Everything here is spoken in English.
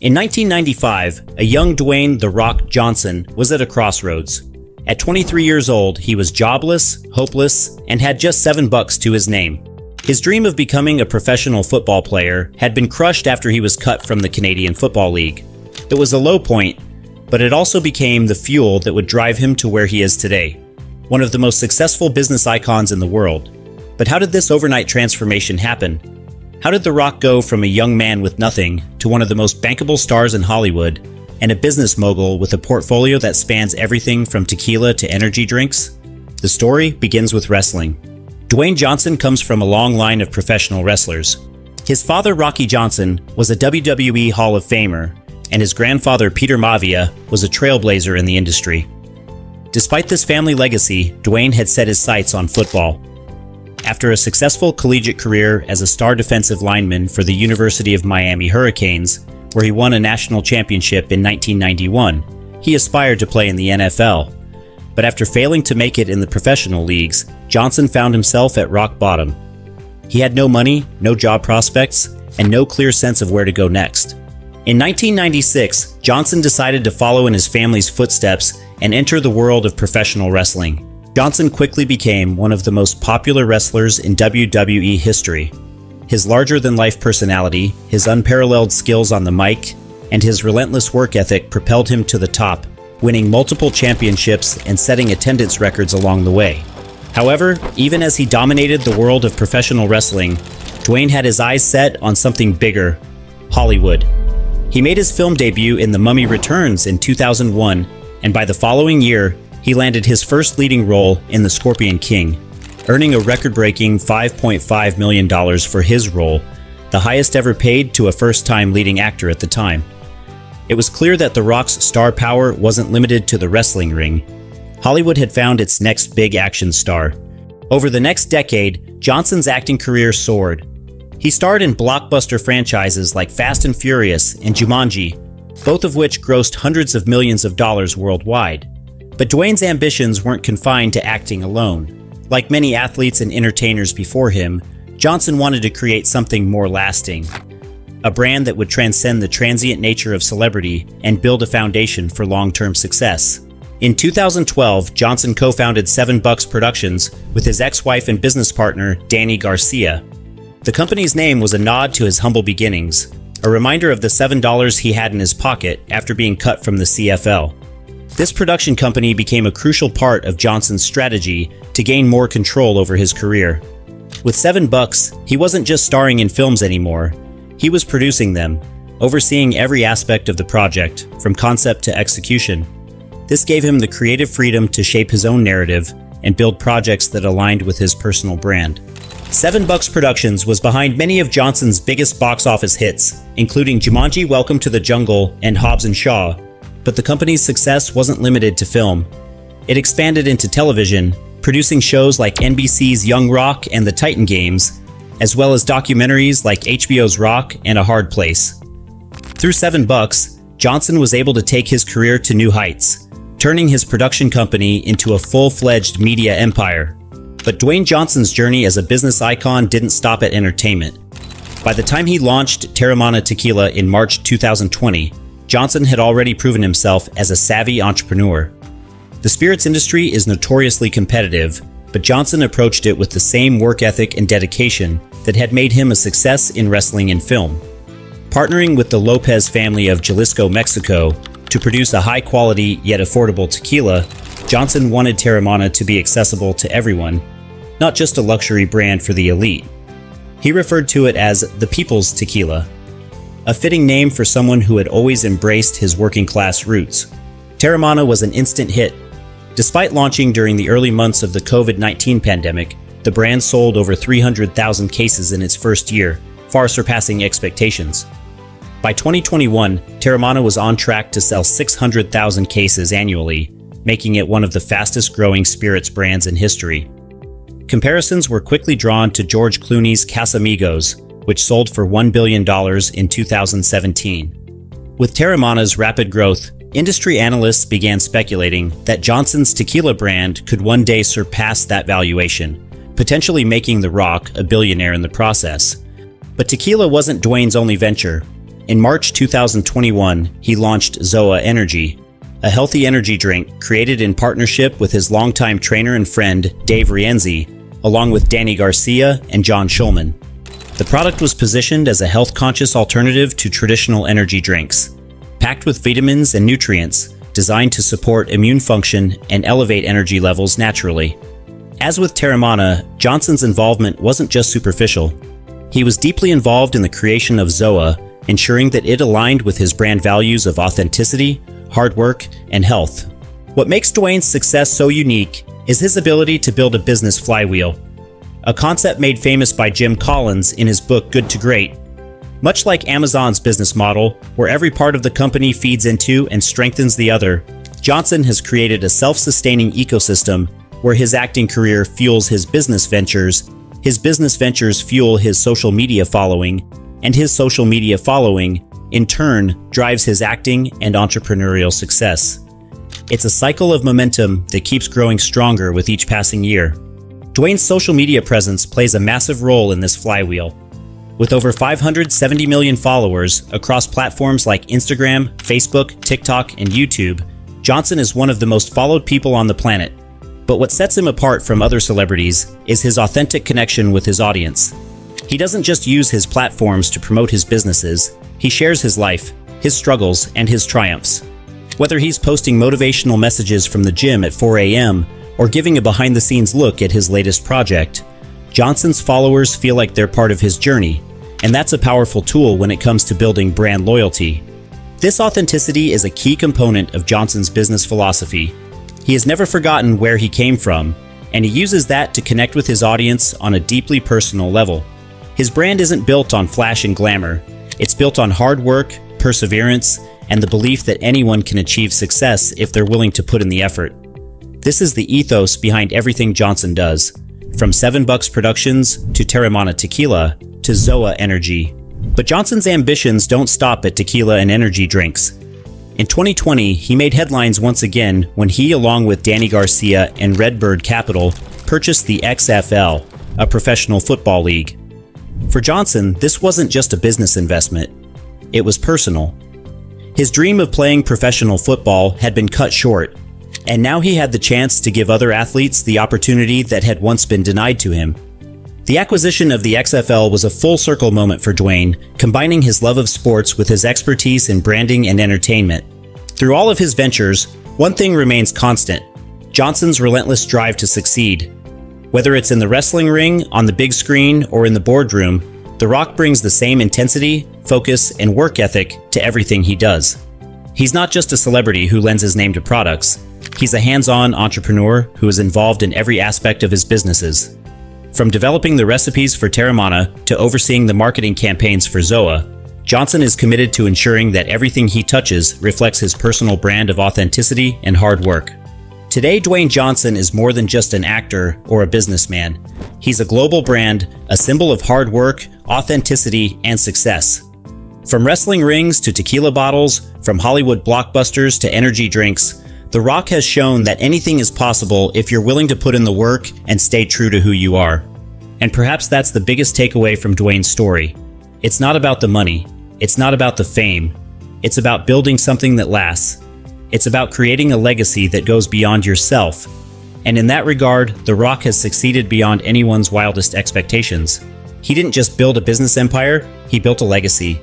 In 1995, a young Dwayne "The Rock" Johnson was at a crossroads. At 23 years old, he was jobless, hopeless, and had just $7 to his name. His dream of becoming a professional football player had been crushed after he was cut from the Canadian Football League. It was a low point, but it also became the fuel that would drive him to where he is today, one of the most successful business icons in the world. But how did this overnight transformation happen? How did The Rock go from a young man with nothing to one of the most bankable stars in Hollywood and a business mogul with a portfolio that spans everything from tequila to energy drinks? The story begins with wrestling. Dwayne Johnson comes from a long line of professional wrestlers. His father, Rocky Johnson, was a WWE Hall of Famer, and his grandfather, Peter Maivia, was a trailblazer in the industry. Despite this family legacy, Dwayne had set his sights on football. After a successful collegiate career as a star defensive lineman for the University of Miami Hurricanes, where he won a national championship in 1991, he aspired to play in the NFL. But after failing to make it in the professional leagues, Johnson found himself at rock bottom. He had no money, no job prospects, and no clear sense of where to go next. In 1996, Johnson decided to follow in his family's footsteps and enter the world of professional wrestling. Johnson quickly became one of the most popular wrestlers in WWE history. His larger-than-life personality, his unparalleled skills on the mic, and his relentless work ethic propelled him to the top, winning multiple championships and setting attendance records along the way. However, even as he dominated the world of professional wrestling, Dwayne had his eyes set on something bigger: Hollywood. He made his film debut in The Mummy Returns in 2001, and by the following year, he landed his first leading role in The Scorpion King, earning a record-breaking $5.5 million for his role, the highest ever paid to a first-time leading actor at the time. It was clear that The Rock's star power wasn't limited to the wrestling ring. Hollywood had found its next big action star. Over the next decade, Johnson's acting career soared. He starred in blockbuster franchises like Fast and Furious and Jumanji, both of which grossed hundreds of millions of dollars worldwide. But Dwayne's ambitions weren't confined to acting alone. Like many athletes and entertainers before him, Johnson wanted to create something more lasting. A brand that would transcend the transient nature of celebrity and build a foundation for long-term success. In 2012, Johnson co-founded $7 Productions with his ex-wife and business partner, Dany Garcia. The company's name was a nod to his humble beginnings, a reminder of the $7 he had in his pocket after being cut from the CFL. This production company became a crucial part of Johnson's strategy to gain more control over his career. With $7, he wasn't just starring in films anymore. He was producing them, overseeing every aspect of the project, from concept to execution. This gave him the creative freedom to shape his own narrative and build projects that aligned with his personal brand. $7 Productions was behind many of Johnson's biggest box office hits, including Jumanji: Welcome to the Jungle and Hobbs & Shaw. But the company's success wasn't limited to film. It expanded into television, producing shows like NBC's Young Rock and The Titan Games, as well as documentaries like HBO's Rock and A Hard Place. Through $7, Johnson was able to take his career to new heights, turning his production company into a full-fledged media empire. But Dwayne Johnson's journey as a business icon didn't stop at entertainment. By the time he launched Teremana Tequila in March 2020, Johnson had already proven himself as a savvy entrepreneur. The spirits industry is notoriously competitive, but Johnson approached it with the same work ethic and dedication that had made him a success in wrestling and film. Partnering with the Lopez family of Jalisco, Mexico, to produce a high-quality yet affordable tequila, Johnson wanted Teremana to be accessible to everyone, not just a luxury brand for the elite. He referred to it as the People's Tequila, a fitting name for someone who had always embraced his working-class roots. Teremana was an instant hit. Despite launching during the early months of the COVID-19 pandemic, the brand sold over 300,000 cases in its first year, far surpassing expectations. By 2021, Teremana was on track to sell 600,000 cases annually, making it one of the fastest-growing spirits brands in history. Comparisons were quickly drawn to George Clooney's Casamigos, which sold for $1 billion in 2017. With Teremana's rapid growth, industry analysts began speculating that Johnson's tequila brand could one day surpass that valuation, potentially making The Rock a billionaire in the process. But tequila wasn't Dwayne's only venture. In March 2021, he launched ZOA Energy, a healthy energy drink created in partnership with his longtime trainer and friend Dave Rienzi, along with Danny Garcia and John Schulman. The product was positioned as a health-conscious alternative to traditional energy drinks, packed with vitamins and nutrients designed to support immune function and elevate energy levels naturally. As with Teremana, Johnson's involvement wasn't just superficial. He was deeply involved in the creation of ZOA, ensuring that it aligned with his brand values of authenticity, hard work, and health. What makes Dwayne's success so unique is his ability to build a business flywheel, a concept made famous by Jim Collins in his book Good to Great. Much like Amazon's business model, where every part of the company feeds into and strengthens the other, Johnson has created a self-sustaining ecosystem where his acting career fuels his business ventures fuel his social media following, and his social media following, in turn, drives his acting and entrepreneurial success. It's a cycle of momentum that keeps growing stronger with each passing year. Dwayne's social media presence plays a massive role in this flywheel. With over 570 million followers across platforms like Instagram, Facebook, TikTok, and YouTube, Johnson is one of the most followed people on the planet. But what sets him apart from other celebrities is his authentic connection with his audience. He doesn't just use his platforms to promote his businesses, he shares his life, his struggles, and his triumphs. Whether he's posting motivational messages from the gym at 4 a.m. or giving a behind-the-scenes look at his latest project, Johnson's followers feel like they're part of his journey, and that's a powerful tool when it comes to building brand loyalty. This authenticity is a key component of Johnson's business philosophy. He has never forgotten where he came from, and he uses that to connect with his audience on a deeply personal level. His brand isn't built on flash and glamour. It's built on hard work, perseverance, and the belief that anyone can achieve success if they're willing to put in the effort. This is the ethos behind everything Johnson does, from $7 Productions to Teremana Tequila to ZOA Energy. But Johnson's ambitions don't stop at tequila and energy drinks. In 2020, he made headlines once again when he, along with Danny Garcia and Redbird Capital, purchased the XFL, a professional football league. For Johnson, this wasn't just a business investment. It was personal. His dream of playing professional football had been cut short, and now he had the chance to give other athletes the opportunity that had once been denied to him. The acquisition of the XFL was a full-circle moment for Dwayne, combining his love of sports with his expertise in branding and entertainment. Through all of his ventures, one thing remains constant: Johnson's relentless drive to succeed. Whether it's in the wrestling ring, on the big screen, or in the boardroom, The Rock brings the same intensity, focus, and work ethic to everything he does. He's not just a celebrity who lends his name to products. He's a hands-on entrepreneur who is involved in every aspect of his businesses. From developing the recipes for Teremana to overseeing the marketing campaigns for ZOA, Johnson is committed to ensuring that everything he touches reflects his personal brand of authenticity and hard work. Today, Dwayne Johnson is more than just an actor or a businessman. He's a global brand, a symbol of hard work, authenticity, and success. From wrestling rings to tequila bottles, from Hollywood blockbusters to energy drinks, The Rock has shown that anything is possible if you're willing to put in the work and stay true to who you are. And perhaps that's the biggest takeaway from Dwayne's story. It's not about the money. It's not about the fame. It's about building something that lasts. It's about creating a legacy that goes beyond yourself. And in that regard, The Rock has succeeded beyond anyone's wildest expectations. He didn't just build a business empire, he built a legacy.